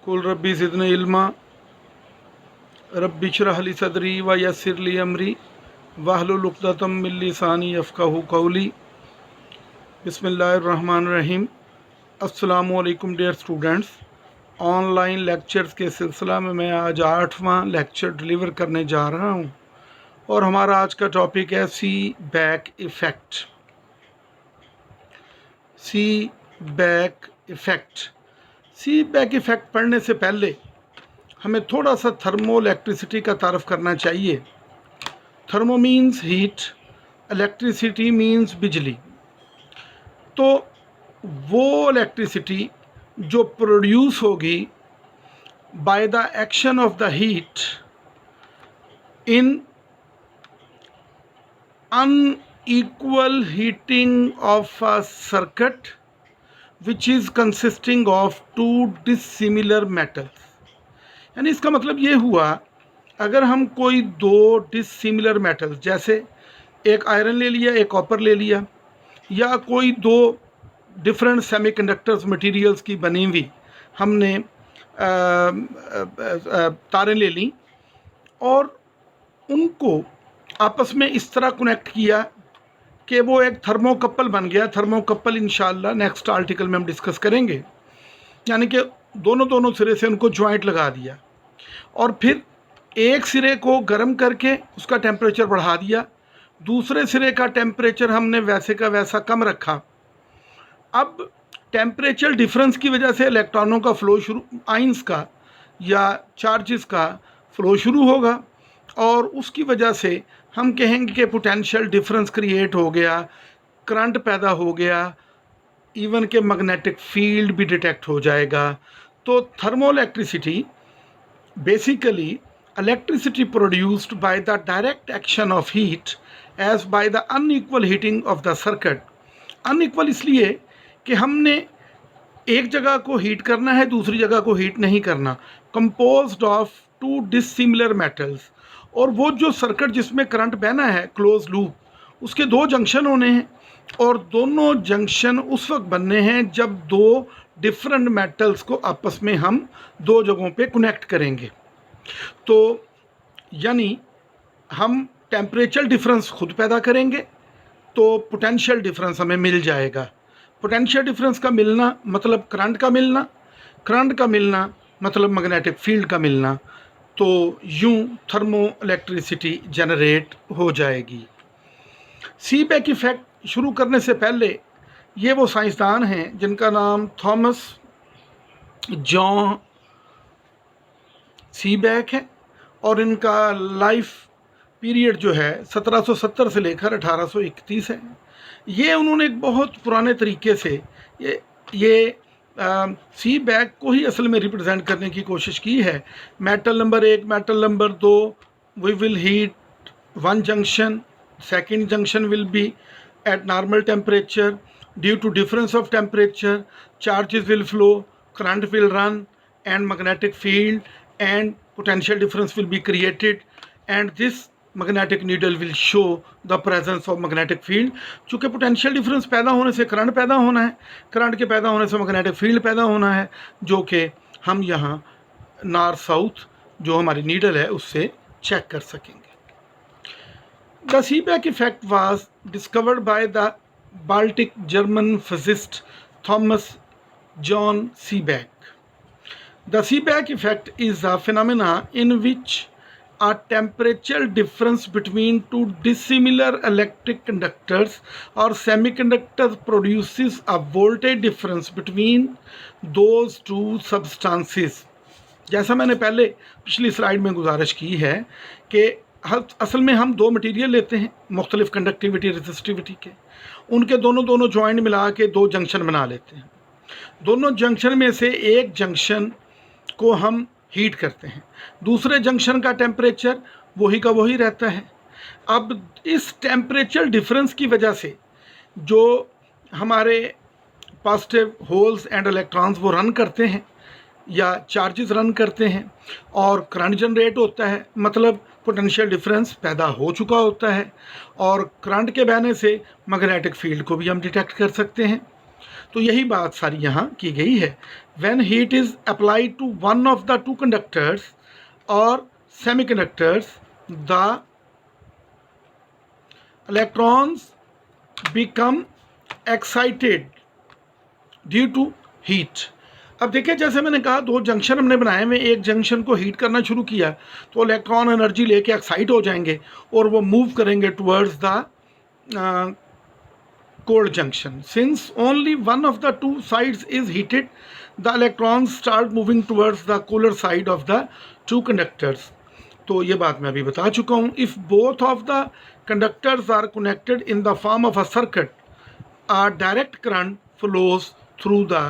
कुल रब्बी ज़िदनी इल्मा रब्बि इश्रह ली सदरी व यस्सिर ली अमरी वाहलुल उक़दतम मिन लिसानी यफ़क़हू क़ौली। बिस्मिल्लाहिर्रहमानिर्रहीम। अस्सलामु अलैकुम डियर स्टूडेंट्स। ऑनलाइन लेक्चर्स के सिलसिला में मैं आज 8वां लेक्चर डिलीवर करने जा रहा हूं और हमारा आज का टॉपिक है सी बैक इफ़ेक्ट। सी बैक इफ़ेक्ट। सी बैक इफ़ेक्ट पढ़ने से पहले हमें थोड़ा सा थर्मो इलेक्ट्रिसिटी का तारफ़ करना चाहिए। Thermo means heat, electricity means बिजली। तो वो इलेक्ट्रिसिटी जो प्रोड्यूस होगी by the action of the heat in unequal heating of a circuit which is consisting of to dissimilar metals. यानी इसका मतलब ये हुआ, अगर हम कोई दो डिसिमिलर मेटल्स, जैसे एक आयरन ले लिया, एक कॉपर ले लिया, या कोई दो डिफरेंट सेमीकंडक्टर्स मटेरियल्स की बनी हुई हमने तारें ले ली और उनको आपस में इस तरह कनेक्ट किया कि वो एक थर्मोकपल बन गया। थर्मोकपल इंशाल्लाह नेक्स्ट आर्टिकल में हम डिस्कस करेंगे। यानी कि दोनों सिरे से उनको ज्वाइंट लगा दिया और फिर एक सिरे को गर्म करके उसका टेम्परेचर बढ़ा दिया, दूसरे सिरे का टेम्परेचर हमने वैसे का वैसा कम रखा। अब टेम्परेचर डिफरेंस की वजह से इलेक्ट्रॉनों का फ्लो शुरू, आइंस का या चार्जेस का फ्लो शुरू होगा और उसकी वजह से हम कहेंगे कि पोटेंशियल डिफरेंस क्रिएट हो गया, करंट पैदा हो गया, इवन के मैग्नेटिक फील्ड भी डिटेक्ट हो जाएगा। तो thermo electricity basically electricity produced by the direct action of heat as by the unequal heating of the circuit। unequal इसलिए कि हमने एक जगह को हीट करना है, दूसरी जगह को हीट नहीं करना। composed of two dissimilar metals, और वो जो सर्किट जिसमें करंट बहना है क्लोज लूप, उसके दो जंक्शन होने हैं और दोनों जंक्शन उस वक्त बनने हैं जब दो डिफरेंट मेटल्स को आपस में हम दो जगहों पे कनेक्ट करेंगे। तो यानी हम टेम्परेचर डिफरेंस खुद पैदा करेंगे तो पोटेंशियल डिफरेंस हमें मिल जाएगा। पोटेंशियल डिफरेंस का मिलना मतलब करंट का मिलना, करंट का मिलना मतलब मैग्नेटिक फील्ड का मिलना। तो यूं थर्मो इलेक्ट्रिसिटी जनरेट हो जाएगी। सी बैक इफ़ेक्ट शुरू करने से पहले ये वो साइंसदान हैं जिनका नाम थॉमस जॉन सीबैक है और इनका लाइफ पीरियड जो है 1770 से लेकर 1831 है। ये उन्होंने एक बहुत पुराने तरीके से ये सीबैक को ही असल में रिप्रेजेंट करने की कोशिश की है। Metal number 1, metal number 2, we will heat one junction, second junction will be at normal temperature. Due to difference of temperature, charges will flow, current will run, and magnetic field and potential difference will be created, and this magnetic needle will show the presence of magnetic field। चूँकि potential difference पैदा होने से current पैदा होना है, current के पैदा होने से मैग्नेटिक फील्ड पैदा होना है, जो कि हम यहाँ नॉर्थ साउथ जो हमारी नीडल है उससे चेक कर सकेंगे। The Seebeck effect was discovered by the Baltic German physicist Thomas John Seebeck। The Seebeck effect is a phenomena in which a temperature difference between two dissimilar electric conductors or semiconductors produces a voltage difference between those two substances। जैसा मैंने पहले पिछली slide में गुजारिश की है कि असल में हम दो मटेरियल लेते हैं मुख्तलिफ कंडक्टिविटी रेजिस्टिविटी के, उनके दोनों जॉइंट मिला के दो जंक्शन बना लेते हैं। दोनों जंक्शन में से एक जंक्शन को हम हीट करते हैं, दूसरे जंक्शन का टेम्परेचर वही का वही रहता है। अब इस टेम्परेचर डिफरेंस की वजह से जो हमारे पॉजिटिव होल्स एंड इलेक्ट्रॉन्स वो रन करते हैं या चार्जेस रन करते हैं और करंट जनरेट होता है, मतलब पोटेंशियल डिफरेंस पैदा हो चुका होता है और करंट के बहने से मैग्नेटिक फील्ड को भी हम डिटेक्ट कर सकते हैं। तो यही बात सारी यहाँ की गई है। When heat is applied to one of the two conductors और semiconductors, the electrons become excited due to heat. अब देखिए, जैसे मैंने कहा, दो जंक्शन हमने बनाए में एक जंक्शन को हीट करना शुरू किया तो इलेक्ट्रॉन एनर्जी लेके एक्साइट हो जाएंगे और वो मूव करेंगे towards the cold junction. Since only one of the two sides is heated, the electrons start moving towards the cooler side of the two conductors. तो ये बात मैं अभी बता चुका हूँ. If both of the conductors are connected in the form of a circuit, a direct current flows through the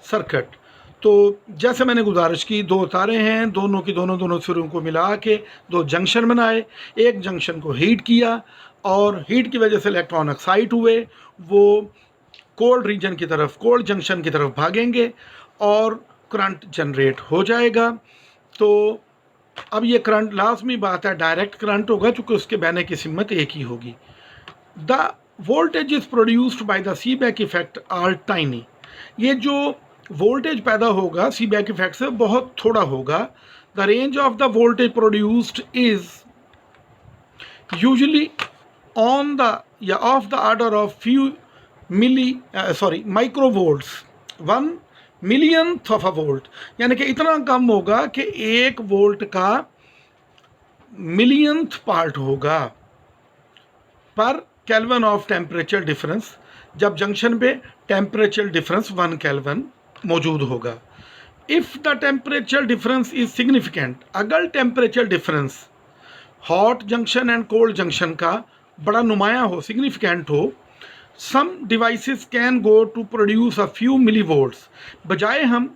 circuit. तो जैसे मैंने गुजारिश की, दो तारे हैं, दोनों की दोनों सिरों को मिला के दो जंक्शन बनाए, एक जंक्शन को हीट किया और हीट की वजह से इलेक्ट्रॉन एक्साइट हुए, वो कोल्ड रीजन की तरफ, कोल्ड जंक्शन की तरफ भागेंगे और करंट जनरेट हो जाएगा. तो अब ये करंट लाजमी बात है डायरेक्ट करंट होगा, चूँकि उसके बहने की सिमत एक ही होगी. The voltage is produced by the Seebeck effect are tiny. ये जो वोल्टेज पैदा होगा सीबैक इफेक्ट से बहुत थोड़ा होगा. The range of the voltage produced is usually on the या of the order of few microvolts, 1 millionth of a volt. यानी कि इतना कम होगा कि 1 वोल्ट का मिलियंथ पार्ट होगा पर केल्विन ऑफ टेम्परेचर डिफरेंस, जब जंक्शन पे टेम्परेचर डिफरेंस 1 केल्विन मौजूद होगा. If the temperature difference is significant, अगर temperature difference hot junction and cold junction का बड़ा नुमाया हो, सिग्निफिकेंट हो, some devices can go to produce a few millivolts. बजाय हम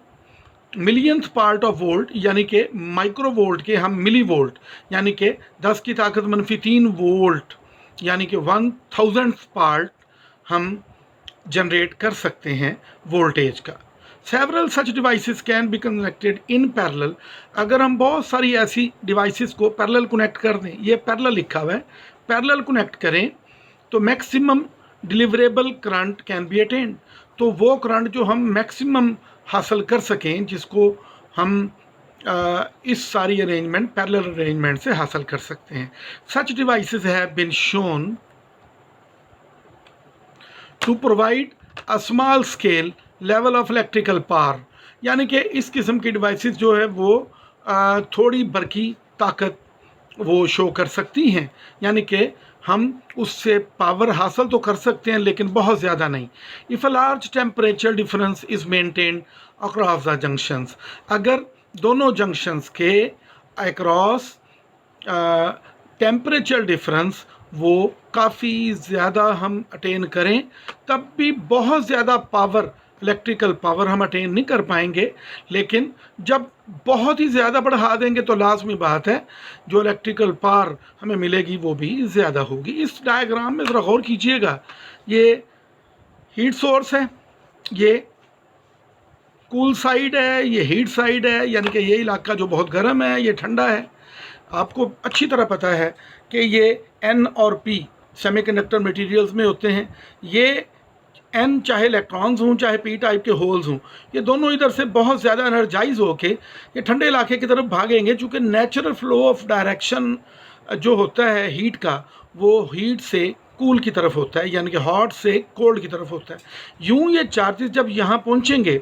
मिलियंथ पार्ट ऑफ वोल्ट यानी कि माइक्रो वोल्ट के हम मिली वोल्ट यानी कि 10 की ताकत -3 वोल्ट यानी कि 1000th पार्ट हम जनरेट कर सकते हैं वोल्टेज का. Several such devices can be connected in parallel. अगर हम बहुत सारी ऐसी डिवाइसेस को पैरेलल कनेक्ट कर दें, ये पैरेलल लिखा हुआ है, पैरेलल कनेक्ट करें तो maximum deliverable current can be attend. तो वो करंट जो हम मैक्सिमम हासिल कर सकें, जिसको हम इस सारी अरेंजमेंट पैरेलल अरेंजमेंट से हासिल कर सकते हैं. Such devices have been shown to provide a small scale level of electrical power. यानी कि इस किस्म की डिवाइसेस जो है वो थोड़ी बरकी ताकत वो शो कर सकती हैं, यानी कि हम उससे पावर हासिल तो कर सकते हैं लेकिन बहुत ज़्यादा नहीं. If a large temperature difference is maintained across the junctions, अगर दोनों जंक्शंस के अक्रॉस टेम्परेचर डिफरेंस वो काफ़ी ज़्यादा हम अटेन करें, तब भी बहुत ज़्यादा पावर, इलेक्ट्रिकल पावर हम अटेन नहीं कर पाएंगे. लेकिन जब बहुत ही ज़्यादा बढ़ा देंगे तो लाजमी बात है जो इलेक्ट्रिकल पावर हमें मिलेगी वो भी ज़्यादा होगी. इस डायग्राम में ज़रा गौर कीजिएगा, ये हीट सोर्स है, ये कूल साइड है, ये हीट साइड है, यानी कि ये इलाका जो बहुत गर्म है ये ठंडा है. आपको अच्छी तरह पता है कि ये N और P सेमीकंडक्टर मटेरियल्स में होते हैं. ये N चाहे इलेक्ट्रॉन्स हों चाहे P टाइप के होल्स हों, ये दोनों इधर से बहुत ज़्यादा एनर्जाइज होके ये ठंडे इलाके की तरफ भागेंगे. चूँकि नेचुरल फ्लो ऑफ डायरेक्शन जो होता है हीट का, वो हीट से कूल की तरफ होता है, यानी कि हॉट से कोल्ड की तरफ होता है. यूँ ये चार्जेस जब यहाँ पहुँचेंगे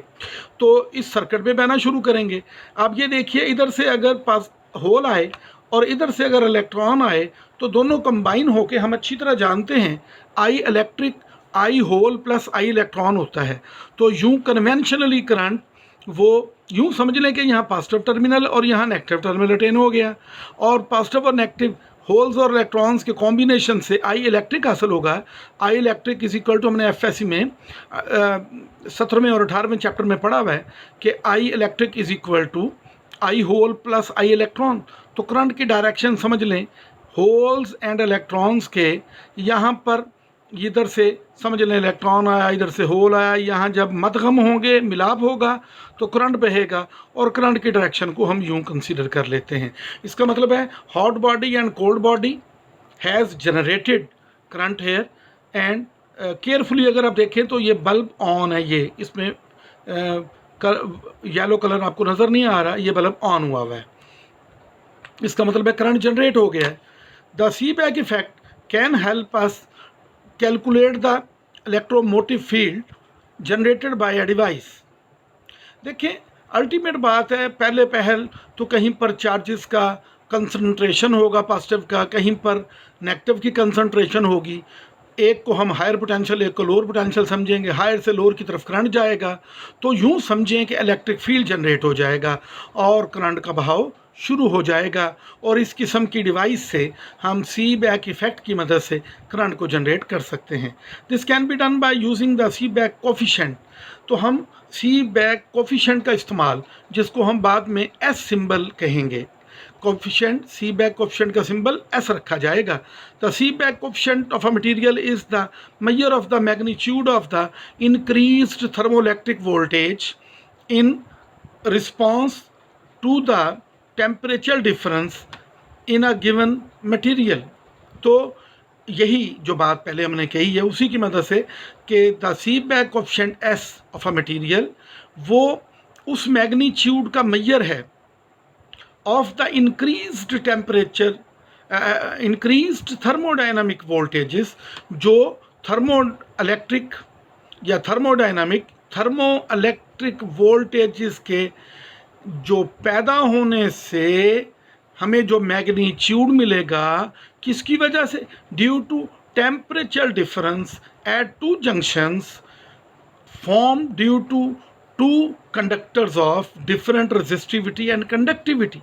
तो इस सर्किट में बहना शुरू करेंगे. आप ये देखिए, इधर से अगर पास होल आए और इधर से अगर इलेक्ट्रॉन आए तो दोनों कंबाइन होके, हम अच्छी तरह जानते हैं आई electric I hole plus I electron होता है. तो यूँ कन्वेंशनली करंट वो यूँ समझ लें कि यहाँ पॉजिटिव टर्मिनल और यहाँ नेगेटिव टर्मिनल अटेन हो गया, और पॉजिटिव और नेगेटिव होल्स और इलेक्ट्रॉन्स के कॉम्बिनेशन से आई इलेक्ट्रिक हासिल होगा. आई इलेक्ट्रिक इज इक्वल टू, हमने FSC में 17वें और 18वें चैप्टर में पढ़ा हुआ है कि I electric is equal to I hole plus I electron. तो करंट की डायरेक्शन समझ लें, होल्स एंड इलेक्ट्रॉन्स के यहाँ पर इधर से समझ लें इलेक्ट्रॉन आया, इधर से होल आया, यहाँ जब मदगम होंगे, मिलाप होगा तो करंट बहेगा, और करंट की डायरेक्शन को हम यूँ कंसीडर कर लेते हैं. इसका मतलब है hot body and cold body has generated current here, and carefully अगर आप देखें तो ये बल्ब ऑन है, ये इसमें येलो कलर आपको नज़र नहीं आ रहा, ये बल्ब ऑन हुआ है, इसका मतलब है करंट जनरेट हो गया है। The Seebeck effect can help us calculate the electromotive field generated by a device. देखिए अल्टीमेट बात है, पहले पहल तो कहीं पर चार्जेस का कंसंट्रेशन होगा पॉजिटिव का, कहीं पर नेगेटिव की कंसंट्रेशन होगी। एक को हम हायर पोटेंशियल, एक को लोअर पोटेंशियल समझेंगे, हायर से लोअर की तरफ करंट जाएगा, तो यूँ समझें कि इलेक्ट्रिक फील्ड जनरेट हो जाएगा और करंट का बहाव शुरू हो जाएगा। और इस किस्म की डिवाइस से हम सीबैक इफेक्ट की मदद से करंट को जनरेट कर सकते हैं। This can be done by using the Seebeck coefficient. तो हम सीबैक कोफिशिएंट का इस्तेमाल, जिसको हम बाद में एस सिंबल कहेंगे, कोफिशिएंट, सीबैक कोफिशिएंट का सिंबल एस रखा जाएगा। The Seebeck coefficient of a material is the measure of the magnitude of the increased thermoelectric voltage in response to the temperature difference in a given material. तो यही जो बात पहले हमने कही है उसी की मदद से कि the Seebeck coefficient S of a material वो उस मैग्नीट्यूड का मेजर है of the increased temperature, increased thermodynamic voltages, जो थर्मो इलेक्ट्रिक या थर्मोइलेक्ट्रिक वोल्टेजेस के जो पैदा होने से हमें जो मैग्नीट्यूड मिलेगा, किसकी वजह से, due to temperature difference at two junctions form due to two conductors of different resistivity and conductivity.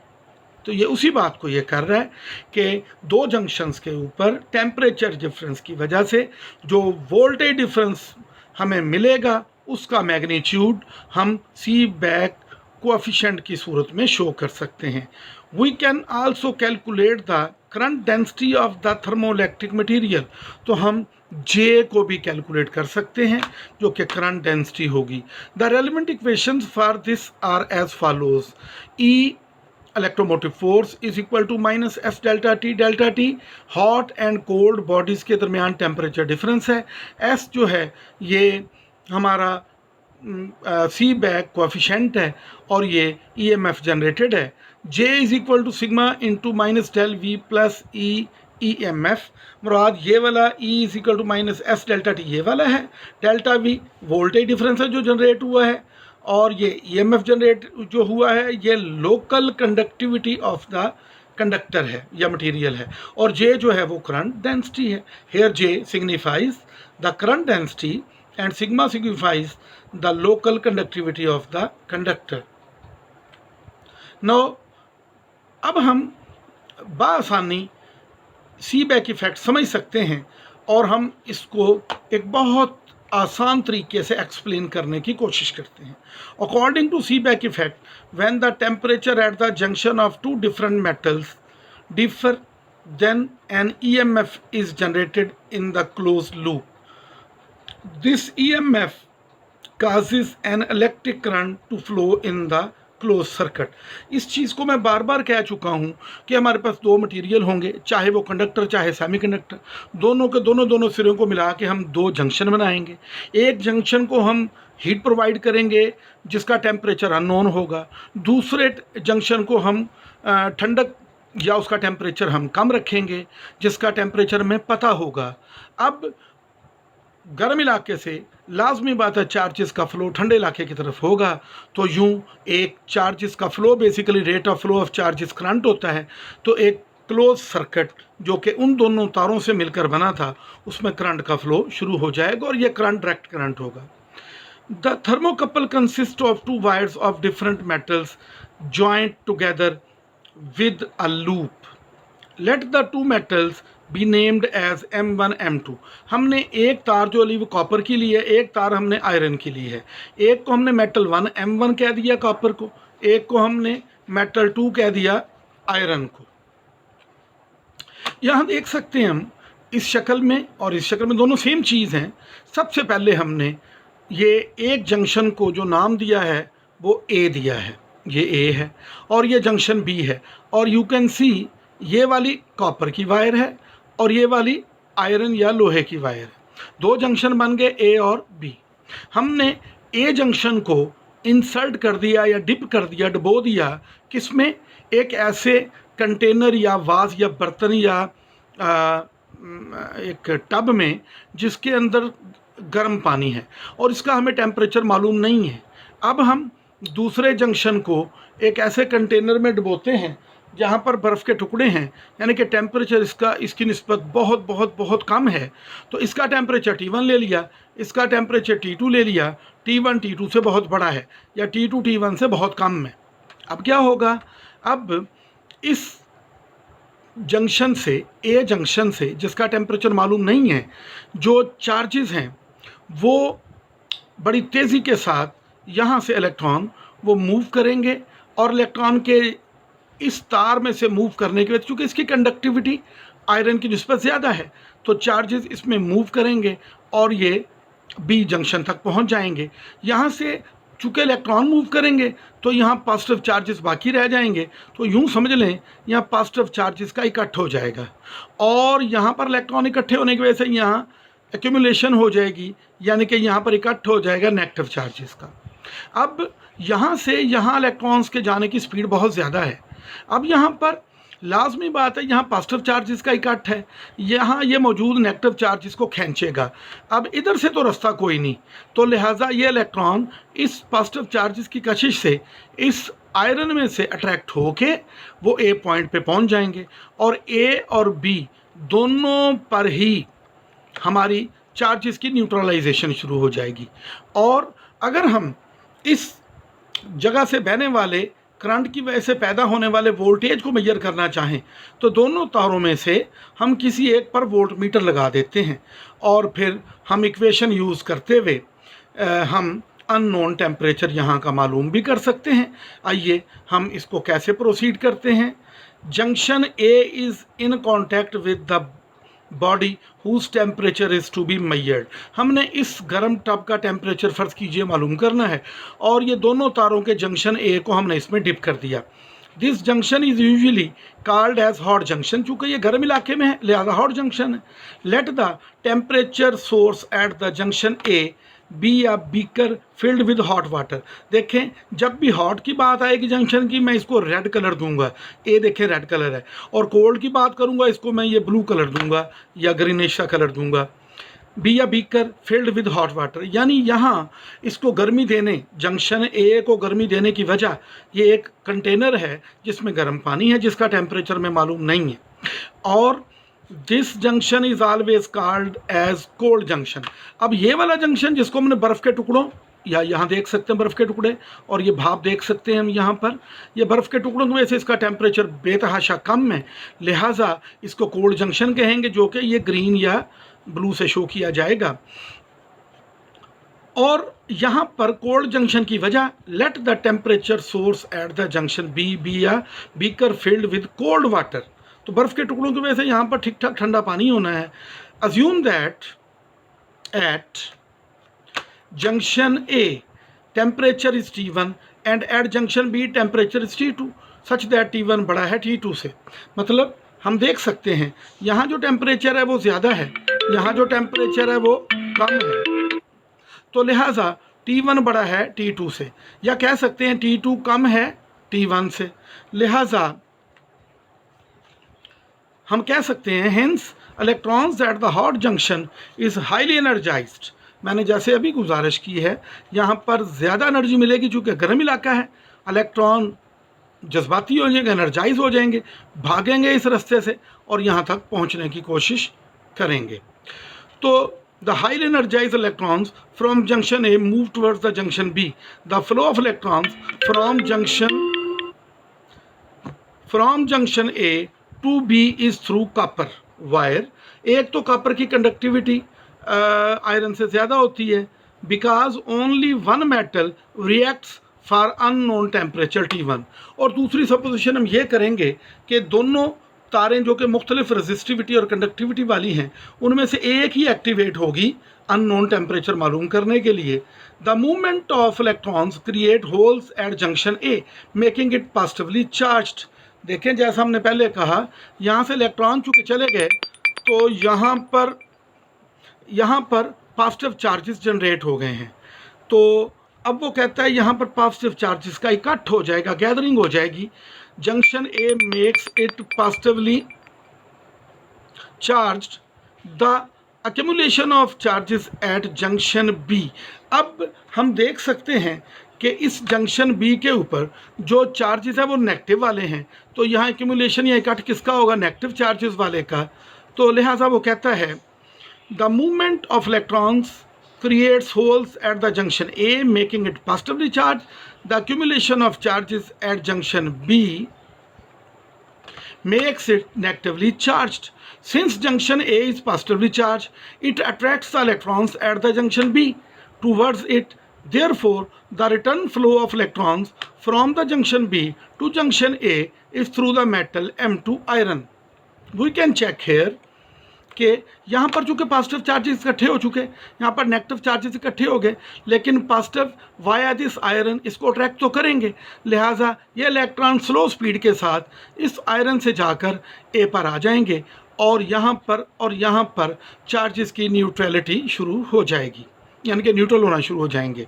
तो ये उसी बात को ये कर रहा है कि दो जंक्शंस के ऊपर टेम्परेचर डिफरेंस की वजह से जो वोल्टेज डिफरेंस हमें मिलेगा उसका मैग्नीट्यूड हम सीबैक कोएफिशिएंट की सूरत में शो कर सकते हैं। We can also calculate the current density of the thermoelectric material. तो हम जे को भी कैलकुलेट कर सकते हैं जो कि करंट डेंसिटी होगी। The relevant equations for this are as follows. E electromotive force is equal to minus S delta T hot and cold bodies के दरमियान टेम्परेचर डिफरेंस है। एस जो है ये हमारा सीबैक कोएफिशिएंट है और ये ईएमएफ जनरेटेड है। J is equal to sigma into minus del V plus E EMF. मुराद ये वाला E is equal to minus S delta T ये वाला है, डेल्टा वी वोल्टेज डिफरेंस है जो जनरेट हुआ है, और ये ईएमएफ जनरेट जो हुआ है ये local conductivity of the conductor है या मटेरियल है, और जे जो है वो करंट डेंसिटी है। Here J signifies the current density and sigma signifies the local conductivity of the conductor. Now अब हम बआसानी सीबैक इफेक्ट समझ सकते हैं और हम इसको एक बहुत आसान तरीके से एक्सप्लेन करने की कोशिश करते हैं। According to Seebeck effect, when the temperature at the junction of two different metals differ, then an EMF is generated in the closed loop. This EMF causes an electric current to flow in the close circuit. इस चीज़ को मैं बार बार कह चुका हूँ कि हमारे पास दो material होंगे, चाहे वो कंडक्टर चाहे सेमीकंडक्टर, दोनों के दोनों सिरों को मिला के हम दो जंक्शन बनाएंगे। एक जंक्शन को हम हीट प्रोवाइड करेंगे जिसका टेम्परेचर अननोन होगा, दूसरे जंक्शन को हम ठंडक या उसका टेम्परेचर हम कम रखेंगे जिसका टेम्परेचर हमें पता होगा। अब गर्म इलाके से लाजमी बात है चार्जेस का फ़्लो ठंडे इलाके की तरफ होगा, तो यूं एक चार्जेस का flow basically rate of flow of charges current होता है। तो एक क्लोज सर्किट जो कि उन दोनों तारों से मिलकर बना था उसमें करंट का फ़्लो शुरू हो जाएगा और यह करंट डायरेक्ट करंट होगा। The thermocouple consist of to wires of different metals joint together with a loop. Let the two metals be named as M1 M2। हमने एक तार जो ली वो कॉपर की ली है, एक तार हमने आयरन की ली है। एक को हमने मेटल 1 M1 कह दिया कॉपर को, एक को हमने मेटल 2 कह दिया आयरन को। यहाँ देख सकते हैं हम इस शक्ल में और इस शक्ल में दोनों सेम चीज़ हैं। सबसे पहले हमने ये एक जंक्शन को जो नाम दिया है वो A दिया है, ये A है और ये जंक्शन B है, और यू कैन सी ये वाली कॉपर की वायर है और ये वाली आयरन या लोहे की वायर है। दो जंक्शन बन गए ए और बी। हमने ए जंक्शन को इंसर्ट कर दिया या डिप कर दिया, डुबो दिया किसमें, एक ऐसे कंटेनर या वाज या बर्तन या एक टब में जिसके अंदर गर्म पानी है और इसका हमें टेम्परेचर मालूम नहीं है। अब हम दूसरे जंक्शन को एक ऐसे कंटेनर में डुबोते हैं जहाँ पर बर्फ़ के टुकड़े हैं, यानी कि टेम्परेचर इसकी निस्बत बहुत बहुत बहुत कम है। तो इसका टेम्परेचर T1 ले लिया, इसका टेम्परेचर T2 ले लिया। T1 T2 से बहुत बड़ा है या T2 T1 से बहुत कम है। अब क्या होगा, अब इस जंक्शन से, ए जंक्शन से जिसका टेम्परेचर मालूम नहीं है, जो चार्जेस हैं वो बड़ी तेज़ी के साथ यहाँ से इलेक्ट्रॉन वो मूव करेंगे और इलेक्ट्रॉन के इस तार में से मूव करने के बाद, चूँकि इसकी कंडक्टिविटी आयरन की निस्बत ज़्यादा है, तो चार्जेस इसमें मूव करेंगे और ये बी जंक्शन तक पहुँच जाएंगे। यहाँ से चूँकि इलेक्ट्रॉन मूव करेंगे तो यहाँ पॉजिटिव चार्जेस बाकी रह जाएंगे। तो यूँ समझ लें यहाँ पॉजिटिव चार्जेस का इकट्ठ हो जाएगा और यहाँ पर इलेक्ट्रॉन इकट्ठे होने की वजह से यहाँ एक्यूमुलेशन हो जाएगी, यानी कि यहाँ पर इकट्ठ हो जाएगा नेगेटिव चार्जेस का। अब यहाँ से यहाँ इलेक्ट्रॉन्स के जाने की स्पीड बहुत ज़्यादा है। अब यहाँ पर लाजमी बात है, यहाँ पॉजिटिव चार्जेस का इकट्ठ है, यहाँ ये मौजूद नेगेटिव चार्जेस को खींचेगा। अब इधर से तो रास्ता कोई नहीं, तो लिहाजा ये इलेक्ट्रॉन इस पॉजिटिव चार्जेस की कशिश से इस आयरन में से अट्रैक्ट होके वो ए पॉइंट पे पहुँच जाएंगे और ए और बी दोनों पर ही हमारी चार्जेस की न्यूट्रलाइजेशन शुरू हो जाएगी। और अगर हम इस जगह से बहने वाले करंट की वजह से पैदा होने वाले वोल्टेज को मेजर करना चाहें तो दोनों तारों में से हम किसी एक पर वोल्ट मीटर लगा देते हैं और फिर हम इक्वेशन यूज़ करते हुए हम अननोन टेम्परेचर यहाँ का मालूम भी कर सकते हैं। आइए हम इसको कैसे प्रोसीड करते हैं। Junction A is in contact with the body whose temperature is to be measured. हमने इस गर्म टब का टेम्परेचर फ़र्ज़ कीजिए मालूम करना है और ये दोनों तारों के जंक्शन ए को हमने इसमें डिप कर दिया। This junction is usually called as hot junction, चूँकि ये गर्म इलाके में है लिहाजा हॉट जंक्शन है। Let the temperature source at the junction A B या beaker filled with hot water. देखें जब भी हॉट की बात आएगी जंक्शन की, मैं इसको रेड कलर दूंगा, ए देखें रेड कलर है, और कोल्ड की बात करूंगा इसको मैं ये ब्लू कलर दूंगा या ग्रीनिश का कलर दूंगा। बी या beaker filled with hot water, यानी यहाँ इसको गर्मी देने, जंक्शन ए को गर्मी देने की वजह ये एक कंटेनर है जिसमें गर्म पानी है जिसका टेम्परेचर में मालूम नहीं है। और this junction is always called as cold junction. अब ये वाला जंक्शन जिसको हमने बर्फ़ के टुकड़ों, या यहाँ देख सकते हैं बर्फ़ के टुकड़े और ये भाप देख सकते हैं हम यहाँ पर, ये बर्फ़ के टुकड़ों की वजह से इसका टेम्परेचर बेतहाशा कम है, लिहाजा इसको कोल्ड जंक्शन कहेंगे, जो कि ये ग्रीन या ब्लू से शो किया जाएगा। और यहाँ पर कोल्ड जंक्शन की वजह, let the temperature source at the junction B या beaker filled with cold water. तो बर्फ़ के टुकड़ों की वजह से यहाँ पर ठीक ठाक ठंडा पानी होना है। Assume that at junction A temperature is T1 and at junction B temperature is T2 such that T1 बड़ा है T2 से। मतलब हम देख सकते हैं यहाँ जो टेम्परेचर है वो ज़्यादा है, यहाँ जो टेम्परेचर है वो कम है, तो लिहाजा T1 बड़ा है T2 से, या कह सकते हैं T2 कम है T1 से। लिहाजा हम कह सकते हैं hence electrons at the hot junction is highly energised. मैंने जैसे अभी गुजारिश की है, यहाँ पर ज़्यादा एनर्जी मिलेगी चूँकि गर्म इलाका है, इलेक्ट्रॉन जज्बाती हो जाएंगे, एनर्जाइज हो जाएंगे, भागेंगे इस रास्ते से और यहाँ तक पहुँचने की कोशिश करेंगे। तो the highly energized electrons from junction A move towards the junction B. The flow of electrons from junction A to B is through copper wire. एक तो कॉपर की कंडक्टिविटी आयरन से ज़्यादा होती है, because only one metal reacts for unknown temperature T1। और दूसरी supposition हम ये करेंगे कि दोनों तारें जो कि मुख्तलिफ रजिस्टिविटी और कंडक्टिविटी वाली हैं, उनमें से एक ही एक्टिवेट होगी अननोन टेम्परेचर मालूम करने के लिए। The movement of electrons create holes at junction A making it positively charged. देखें जैसा हमने पहले कहा, यहाँ से इलेक्ट्रॉन चूँकि चले गए तो यहाँ पर यहाँ पर पॉजिटिव चार्जेस जनरेट हो गए हैं। तो अब वो कहता है यहाँ पर पॉजिटिव चार्जेस का इकट्ठ हो जाएगा, गैदरिंग हो जाएगी। Junction A makes it positively charged, the accumulation of charges at junction B. अब हम देख सकते हैं कि इस जंक्शन बी के ऊपर जो चार्जेस है वो नेगेटिव वाले हैं, तो यहाँ एक्यूमुलेशन या इकट्ठ किसका होगा? नेगेटिव चार्जेस वाले का। तो लिहाजा वो कहता है the movement of electrons creates holes at the junction A, making it positively charged. The accumulation of charges at junction B makes it negatively charged. Since junction A is positively charged, it attracts the electrons at the junction B towards it. Therefore, the return flow of electrons from the junction B to junction A is through the metal M2 iron. We can check here कि यहाँ पर चूँकि positive charges इकट्ठे हो चुके, यहाँ पर negative charges इकट्ठे हो गए, लेकिन पॉजिटिव वाया दिस आयरन इसको अट्रैक्ट तो करेंगे, लिहाजा ये इलेक्ट्रॉन स्लो स्पीड के साथ इस आयरन से जाकर ए पर आ जाएंगे और यहाँ पर चार्जेस की न्यूट्रलिटी शुरू हो जाएगी, यानी कि न्यूट्रल होना शुरू हो जाएंगे।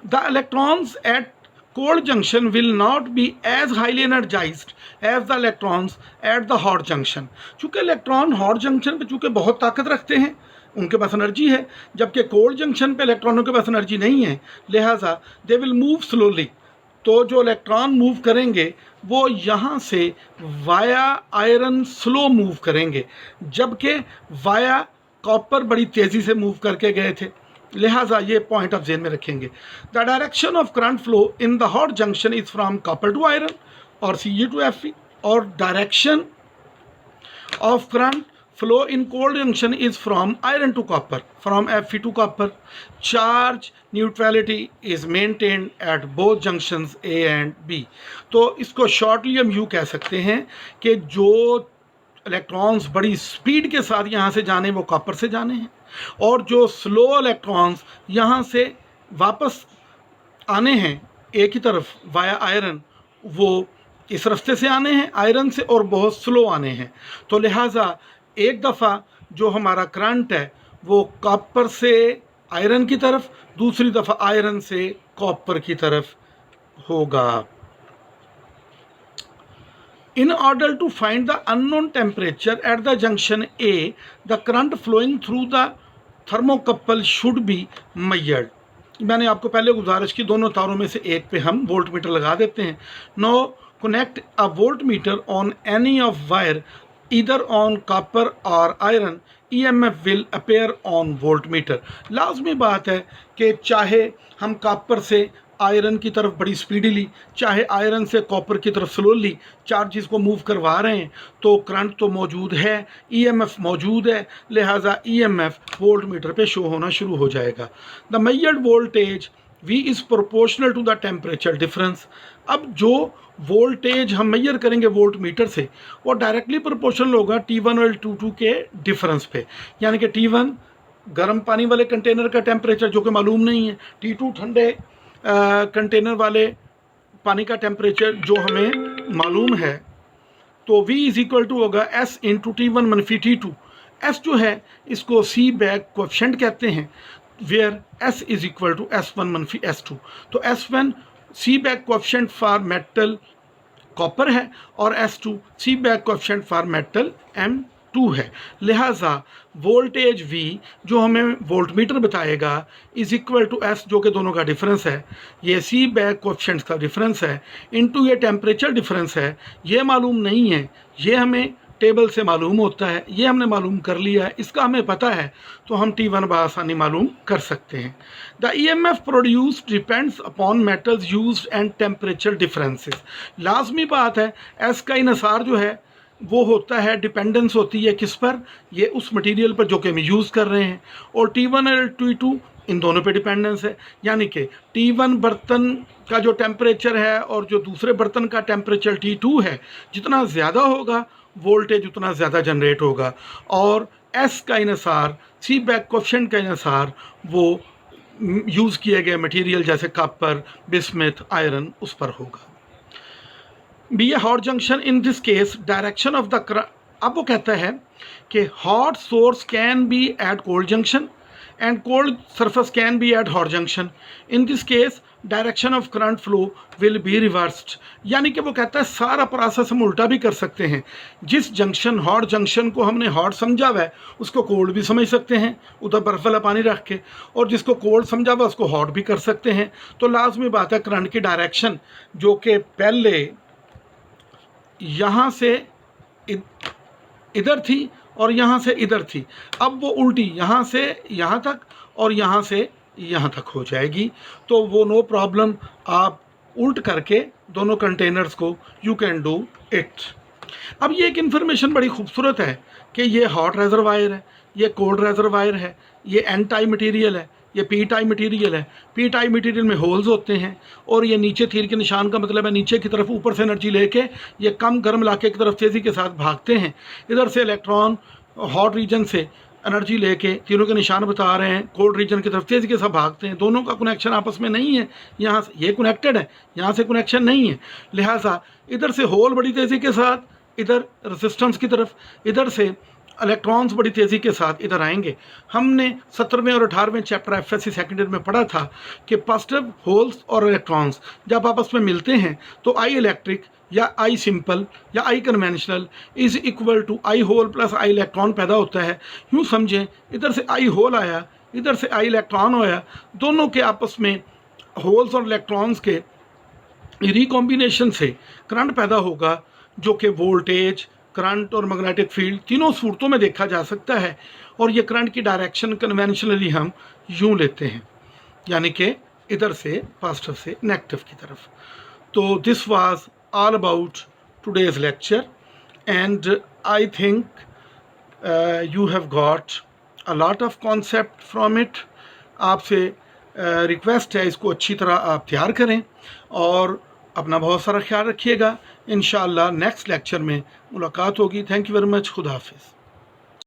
The electrons at cold junction will not be as highly energized as the electrons at the hot junction. चूँकि इलेक्ट्रॉन हॉट जंक्शन पे चूँकि बहुत ताकत रखते हैं, उनके पास एनर्जी है, जबकि कोल्ड जंक्शन पे इलेक्ट्रॉनों के पास एनर्जी नहीं है, लिहाजा दे विल मूव स्लोली। तो जो इलेक्ट्रॉन मूव करेंगे वो यहाँ से वाया आयरन स्लो मूव करेंगे, जबकि वाया कॉपर बड़ी तेज़ी से मूव करके गए थे, लिहाजा ये पॉइंट ऑफ जेन में रखेंगे। The direction of current flow in the hot junction is from copper to iron और Ce टू Fe, और direction of current flow in cold junction is from iron to copper, from Fe to copper. Charge neutrality is maintained at both junctions A and B। तो इसको shortly हम यूँ कह सकते हैं कि जो इलेक्ट्रॉन्स बड़ी स्पीड के साथ यहाँ से जाने वो कॉपर से जाने हैं, और जो स्लो इलेक्ट्रॉन्स यहाँ से वापस आने हैं ए की तरफ वाया आयरन, वो इस रास्ते से आने हैं आयरन से और बहुत स्लो आने हैं। तो लिहाजा एक दफ़ा जो हमारा करंट है वो कॉपर से आयरन की तरफ, दूसरी दफ़ा आयरन से कॉपर की तरफ होगा। In order to find the unknown temperature at the junction A, the current flowing through the thermocouple should be measured. मैंने आपको पहले गुजारिश की, दोनों तारों में से एक पे हम वोल्ट मीटर लगा देते हैं। Now connect a voltmeter on any of wire either on copper or iron, EMF will appear on voltmeter. लाजमी बात है कि चाहे हम कॉपर से आयरन की तरफ बड़ी स्पीडीली, चाहे आयरन से कॉपर की तरफ स्लोली चार्जेस को मूव करवा रहे हैं, तो करंट तो मौजूद है, ईएमएफ मौजूद है, लिहाजा ईएमएफ वोल्ट मीटर पे शो होना शुरू हो जाएगा। The measured voltage V is proportional to the temperature difference. अब जो वोल्टेज हम मेजर करेंगे वोल्ट मीटर से वो डायरेक्टली प्रोपोर्शनल होगा T1 और T2 के डिफरेंस पे, यानी कि T1 गर्म पानी वाले कंटेनर का टेम्परेचर जो कि मालूम नहीं है, T2 ठंडे कंटेनर वाले पानी का टेम्परेचर जो हमें मालूम है। तो V इज़ इक्वल टू होगा S इंटू T1 मनफी T2। S जो है इसको सी बैक कोएफिशिएंट कहते हैं, where S is equal to S1 मनफी S2। तो S1 Seebeck coefficient for metal copper है और S2 Seebeck coefficient for metal M2 है, लिहाजा वोल्टेज V जो हमें वोल्टमीटर बताएगा इज़ इक्वल टू S जो कि दोनों का डिफरेंस है, ये सी बैक कोएफिशिएंट्स का डिफरेंस है, इनटू ये टेम्परेचर डिफरेंस है। ये मालूम नहीं है, ये हमें टेबल से मालूम होता है, ये हमने मालूम कर लिया है, इसका हमें पता है तो हम T1 बआसानी मालूम कर सकते हैं। The EMF produced depends upon metals used and temperature differences. लाजमी बात है S का इन्हिसार जो है वो होता है, डिपेंडेंस होती है किस पर? ये उस मटेरियल पर जो कि हम यूज़ कर रहे हैं, और T1 और T2 इन दोनों पे डिपेंडेंस है, यानी कि T1 बर्तन का जो टेम्परेचर है और जो दूसरे बर्तन का टेम्परेचर T2 है, जितना ज़्यादा होगा वोल्टेज उतना ज़्यादा जनरेट होगा, और S का इन्हिसार सी बैक कोएफिशिएंट का इन्हिसार वो यूज़ किए गए मटेरियल जैसे कॉपर, बिस्मथ, आयरन उस पर होगा। Be a hot junction, in this case direction of the अब वो कहता है कि hot source can be at cold junction and cold surface can be at hot junction. In this case direction of current flow will be reversed. यानी कि वो कहता है सारा प्रोसेस हम उल्टा भी कर सकते हैं। जिस जंक्शन हॉट जंक्शन को हमने हॉट समझा हुआ है उसको कोल्ड भी समझ सकते हैं उधर बर्फ वाला पानी रख के, और जिसको कोल्ड समझा हुआ उसको हॉट भी कर सकते हैं। तो लाजमी बात है करंट की डायरेक्शन जो कि पहले यहाँ से इधर थी और यहाँ से इधर थी, अब वो उल्टी यहाँ से यहाँ तक और यहाँ से यहाँ तक हो जाएगी। तो वो नो प्रॉब्लम, आप उल्ट करके दोनों कंटेनर्स को यू कैन डू इट। अब ये एक इन्फॉर्मेशन बड़ी खूबसूरत है कि ये हॉट रेजरवायर है, ये कोल्ड रेजरवायर है, ये एन टाइप मटीरियल है, ये पी टाइप मटीरियल है। पी टाइप मटीरियल में होल्स होते हैं और ये नीचे तीर के निशान का मतलब है नीचे की तरफ ऊपर से एनर्जी लेके ये कम गर्म इलाके की तरफ तेज़ी के साथ भागते हैं। इधर से इलेक्ट्रॉन हॉट रीजन से एनर्जी लेके तीनों के निशान बता रहे हैं कोल्ड रीजन की तरफ तेज़ी के साथ भागते हैं। दोनों का कनेक्शन आपस में नहीं है, यहाँ से ये कनेक्टेड है, यहाँ से कनेक्शन नहीं है। लिहाजा इधर से होल बड़ी तेज़ी के साथ इधर रेजिस्टेंस की तरफ, इधर से इलेक्ट्रॉन्स बड़ी तेज़ी के साथ इधर आएंगे। हमने 17वें और 18वें चैप्टर एफएससी सेकेंड ईयर में पढ़ा था कि पॉजिटिव होल्स और इलेक्ट्रॉन्स जब आपस में मिलते हैं तो आई इलेक्ट्रिक या आई सिंपल या I conventional is equal to I hole plus I electron पैदा होता है। यूँ समझें इधर से आई होल आया, इधर से आई इलेक्ट्रॉन आया, दोनों के आपस में होल्स और इलेक्ट्रॉन्स के रिकॉम्बिनेशन से करंट पैदा होगा जो कि वोल्टेज, करंट और मैग्नेटिक फील्ड तीनों सूरतों में देखा जा सकता है। और ये करंट की डायरेक्शन कन्वेंशनली हम यूँ लेते हैं, यानी कि इधर से पॉजिटिव से नेगेटिव की तरफ। तो this was all about today's lecture, and I think you have got a lot of concept from it. आपसे रिक्वेस्ट है इसको अच्छी तरह आप तैयार करें और अपना बहुत सारा ख्याल रखिएगा। इंशाअल्लाह नेक्स्ट लेक्चर में मुलाकात होगी। Thank you very much. खुदा हाफिज़।